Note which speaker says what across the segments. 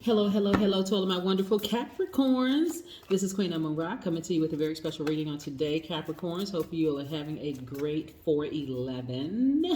Speaker 1: Hello, hello, hello to all of my wonderful Capricorns. This is Queen Amun Ra coming to you with a very special reading on today, Capricorns. Hope you all are having a great 4/11.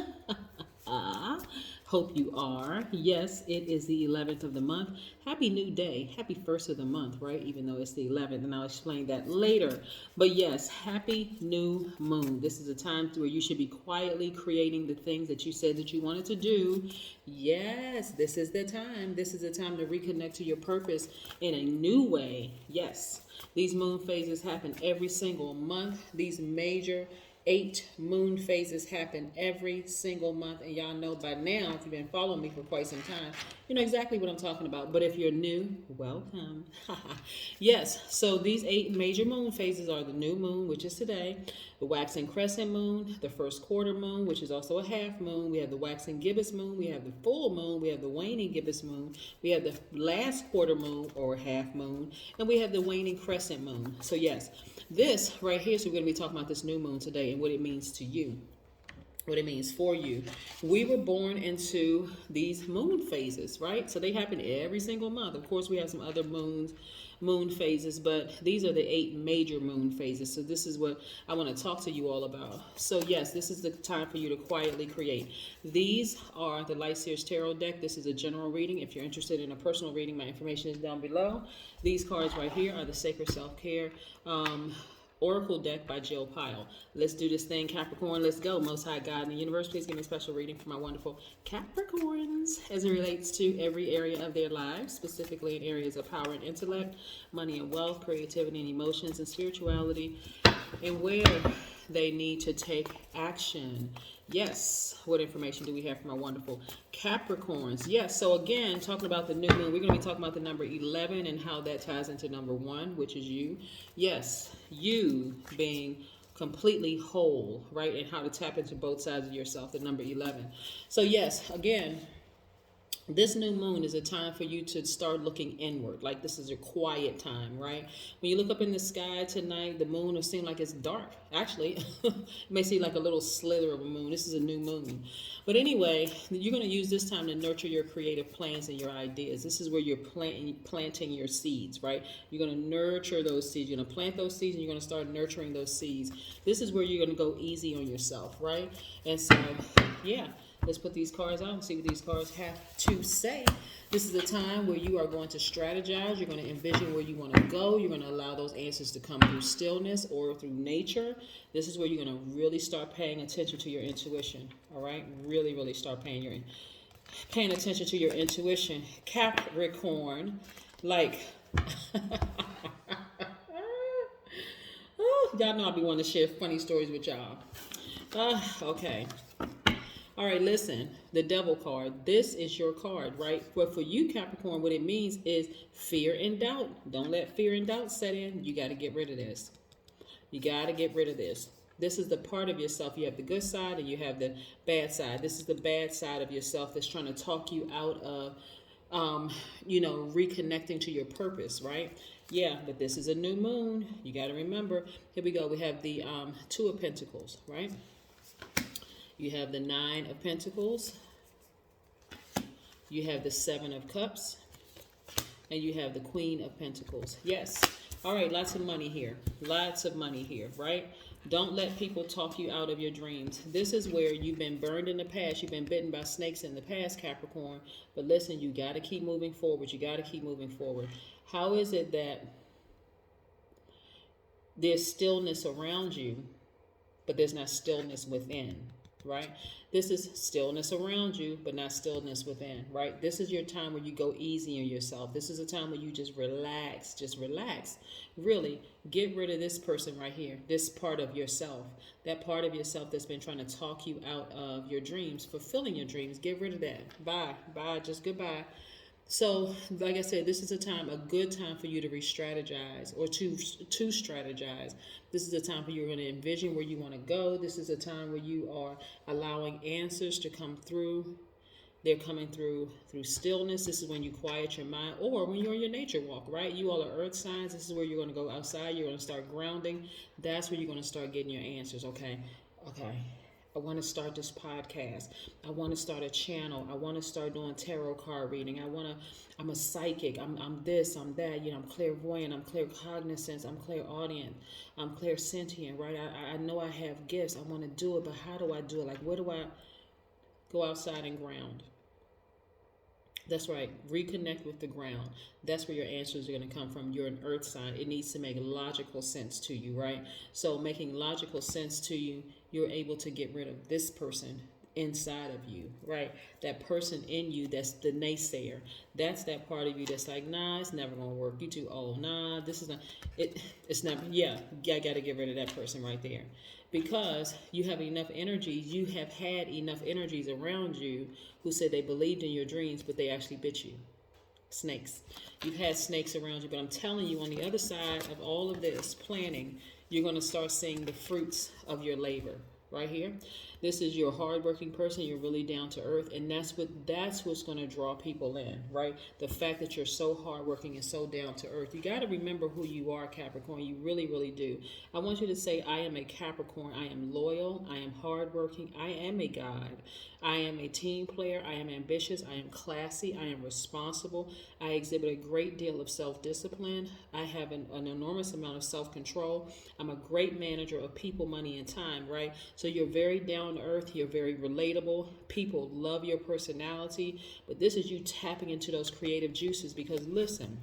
Speaker 1: Hope you are. Yes, it is the 11th of the month. Happy new day. Happy first of the month, right? Even though it's the 11th, and I'll explain that later. But yes, happy new moon. This is a time where you should be quietly creating the things that you said that you wanted to do. Yes, this is the time. This is the time to reconnect to your purpose in a new way. Yes, these moon phases happen every single month. These major 8 moon phases happen every single month, and y'all know by now, if you've been following me for quite some time, you know exactly what I'm talking about. But if you're new, welcome. Yes, so these 8 major moon phases are the new moon, which is today, the waxing crescent moon, the first quarter moon, which is also a half moon, we have the waxing gibbous moon, we have the full moon, we have the waning gibbous moon, we have the last quarter moon or half moon, and we have the waning crescent moon. So yes, this right here, so we're going to be talking about this new moon today and what it means to you, what it means for you. We were born into these moon phases, right? So they happen every single month. Of course, we have some other moon phases, but these are the 8 major moon phases. So this is what I want to talk to you all about. So yes, this is the time for you to quietly create. These are the Light Seers Tarot deck. This is a general reading. If you're interested in a personal reading, my information is down below. These cards right here are the Sacred Self-Care Oracle deck by Jill Pyle. Let's do this thing, Capricorn. Let's go. Most High God in the universe, please give me a special reading for my wonderful Capricorns as it relates to every area of their lives, specifically in areas of power and intellect, money and wealth, creativity and emotions, and spirituality, and where they need to take action. Yes, what information do we have from our wonderful Capricorns? Yes, so again, talking about the new moon, we're going to be talking about the number 11 and how that ties into number 1, which is you. Yes, you being completely whole, right? And how to tap into both sides of yourself, the number 11. So yes, again, this new moon is a time for you to start looking inward. Like this is a quiet time, right? When you look up in the sky tonight, the moon will seem like it's dark. Actually, it may seem like a little slither of a moon. This is a new moon. But anyway, you're going to use this time to nurture your creative plans and your ideas. This is where you're planting your seeds, right? You're going to nurture those seeds. You're going to plant those seeds and you're going to start nurturing those seeds. This is where you're going to go easy on yourself, right? And so, yeah. Let's put these cards out and see what these cards have to say. This is a time where you are going to strategize. You're going to envision where you want to go. You're going to allow those answers to come through stillness or through nature. This is where you're going to really start paying attention to your intuition. All right? Really, really start paying attention to your intuition. Capricorn, like... oh, y'all know I be wanting to share funny stories with y'all. Okay. All right, listen, the devil card. This is your card, right? But for you, Capricorn, what it means is fear and doubt. Don't let fear and doubt set in. You got to get rid of this. You got to get rid of this. This is the part of yourself. You have the good side and you have the bad side. This is the bad side of yourself that's trying to talk you out of, reconnecting to your purpose, right? Yeah, but this is a new moon. You got to remember. Here we go. We have the 2 of Pentacles, right? You have the 9 of Pentacles, you have the 7 of Cups, and you have the Queen of Pentacles. Yes. All right, lots of money here. Lots of money here, right? Don't let people talk you out of your dreams. This is where you've been burned in the past. You've been bitten by snakes in the past, Capricorn. But listen, you got to keep moving forward. You got to keep moving forward. How is it that there's stillness around you, but there's not stillness within? Right? This is stillness around you, but not stillness within, right? This is your time where you go easy on yourself. This is a time where you just relax. Really get rid of this person right here, this part of yourself, that part of yourself that's been trying to talk you out of your dreams, fulfilling your dreams. Get rid of that. Bye, just goodbye. So, like I said, this is a good time for you to re-strategize or to strategize. This is a time where you're going to envision where you want to go. This is a time where you are allowing answers to come through. They're coming through stillness. This is when you quiet your mind, or when you're on your nature walk, right? You all are earth signs. This is where you're going to go outside. You're going to start grounding. That's where you're going to start getting your answers, okay? I want to start this podcast. I want to start a channel. I want to start doing tarot card reading. I'm a psychic. I'm this, I'm that. I'm clairvoyant. I'm claircognizant. I'm clairaudient. I'm clairsentient, right? I know I have gifts. I want to do it, but how do I do it? Like, where do I go outside and ground? That's right. Reconnect with the ground. That's where your answers are going to come from. You're an earth sign. It needs to make logical sense to you, right? So making logical sense to you, you're able to get rid of this person inside of you, right? That person in you that's the naysayer. That's that part of you that's like, nah, it's never going to work. You too old. Nah, this is not, it's never, yeah, I got to get rid of that person right there. Because you have enough energies, you have had enough energies around you who said they believed in your dreams, but they actually bit you. Snakes. You've had snakes around you, but I'm telling you, on the other side of all of this planning, you're going to start seeing the fruits of your labor. Right here, this is your hardworking person. You're really down to earth, and that's what's going to draw people in, right? The fact that you're so hardworking and so down to earth. You got to remember who you are, Capricorn. You really, really do. I want you to say, I am a Capricorn. I am loyal. I am hardworking. I am a guide. I am a team player. I am ambitious. I am classy. I am responsible. I exhibit a great deal of self-discipline. I have an enormous amount of self-control. I'm a great manager of people, money, and time, right? So you're very down to earth. You're very relatable. People love your personality. But this is you tapping into those creative juices because, listen,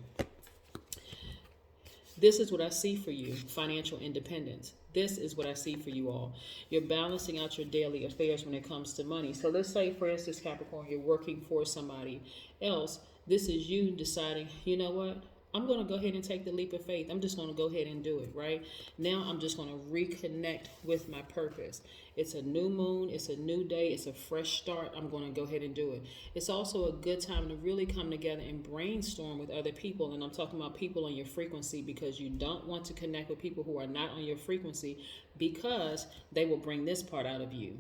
Speaker 1: this is what I see for you, financial independence. This is what I see for you all. You're balancing out your daily affairs when it comes to money. So let's say, for instance, Capricorn, you're working for somebody else. This is you deciding, you know what? I'm going to go ahead and take the leap of faith. I'm just going to go ahead and do it, right? Now I'm just going to reconnect with my purpose. It's a new moon. It's a new day. It's a fresh start. I'm going to go ahead and do it. It's also a good time to really come together and brainstorm with other people. And I'm talking about people on your frequency because you don't want to connect with people who are not on your frequency because they will bring this part out of you.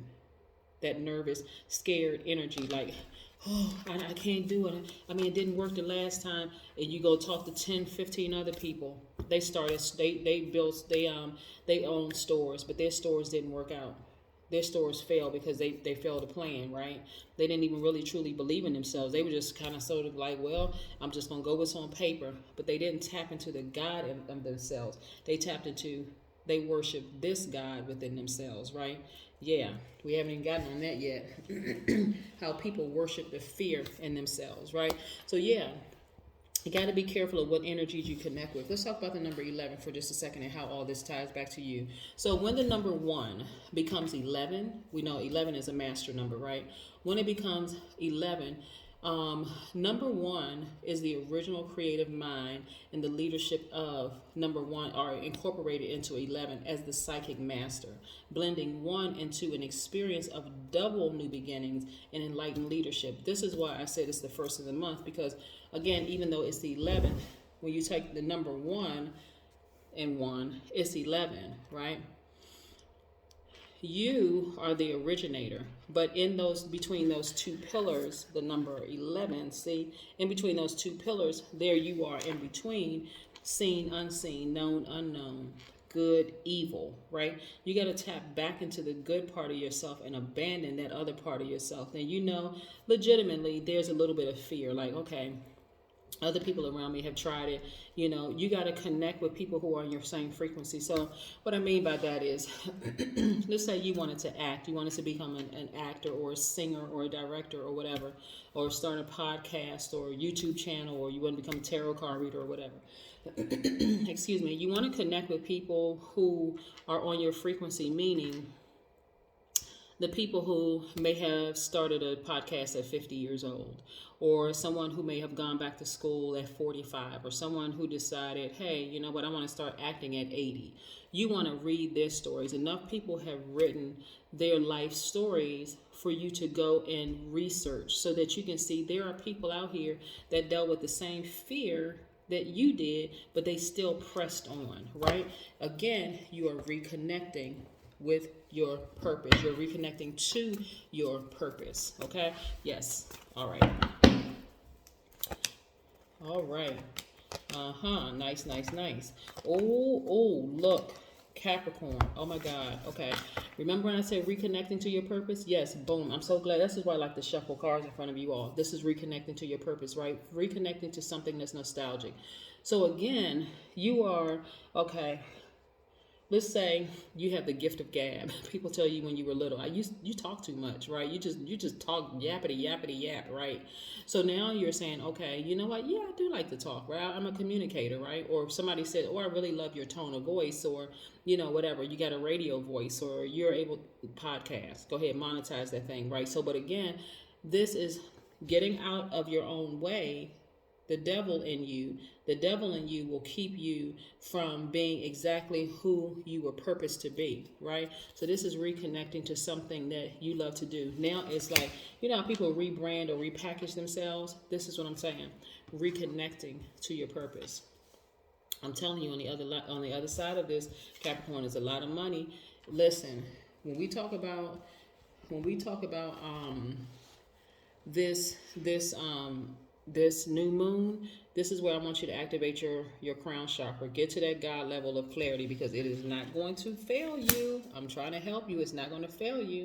Speaker 1: That nervous, scared energy, like, oh, I can't do it. I mean, it didn't work the last time. And you go talk to 10, 15 other people. They own stores, but their stores didn't work out. Their stores failed because they failed to plan, right? They didn't even really truly believe in themselves. They were just kind of sort of like, well, I'm just going to go with what's on paper. But they didn't tap into the God of themselves. They worship this God within themselves, right? Yeah, we haven't even gotten on that yet. How people worship the fear in themselves, right? So yeah, you got to be careful of what energies you connect with. Let's talk about the number 11 for just a second and how all this ties back to you. So when the number 1 becomes 11, we know 11 is a master number, right? When it becomes 11, number 1 is the original creative mind, and the leadership of number 1 are incorporated into 11 as the psychic master, blending 1 into an experience of double new beginnings and enlightened leadership. This is why I said it's the first of the month, because again, even though it's the 11th, when you take the number 1 and 1, it's 11, right? You are the originator, but between those two pillars, the number 11, see, in between those two pillars, there you are in between, seen, unseen, known, unknown, good, evil, right? You got to tap back into the good part of yourself and abandon that other part of yourself. And legitimately, there's a little bit of fear, like, okay, other people around me have tried it. You got to connect with people who are on your same frequency. So what I mean by that is, let's say you wanted to act. You wanted to become an actor or a singer or a director or whatever, or start a podcast or a YouTube channel, or you want to become a tarot card reader or whatever. Excuse me. You want to connect with people who are on your frequency, meaning the people who may have started a podcast at 50 years old, or someone who may have gone back to school at 45, or someone who decided, hey, you know what, I want to start acting at 80. You want to read their stories. Enough people have written their life stories for you to go and research so that you can see there are people out here that dealt with the same fear that you did, but they still pressed on, right? Again, you are reconnecting with your purpose. You're reconnecting to your purpose. Okay? Yes. All right. All right. Nice. Oh, look. Capricorn. Oh my God. Okay. Remember when I said reconnecting to your purpose? Yes. Boom. I'm so glad. This is why I like to shuffle cards in front of you all. This is reconnecting to your purpose, right? Reconnecting to something that's nostalgic. So again, you are, okay, let's say you have the gift of gab. People tell you when you were little, you talk too much, right? You just talk yappity yappity yap, right? So now you're saying, okay, you know what? Yeah, I do like to talk, right? I'm a communicator, right? Or if somebody said, oh, I really love your tone of voice, or whatever. You got a radio voice, or you're able to podcast. Go ahead, monetize that thing, right? So, but again, this is getting out of your own way. The devil in you will keep you from being exactly who you were purposed to be, right? So this is reconnecting to something that you love to do. Now it's like, how people rebrand or repackage themselves? This is what I'm saying. Reconnecting to your purpose. I'm telling you, on the other side of this, Capricorn, is a lot of money. Listen, when we talk about this new moon, this is where I want you to activate your crown chakra. Get to that God level of clarity, because it is not going to fail you. I'm trying to help you. It's not going to fail you.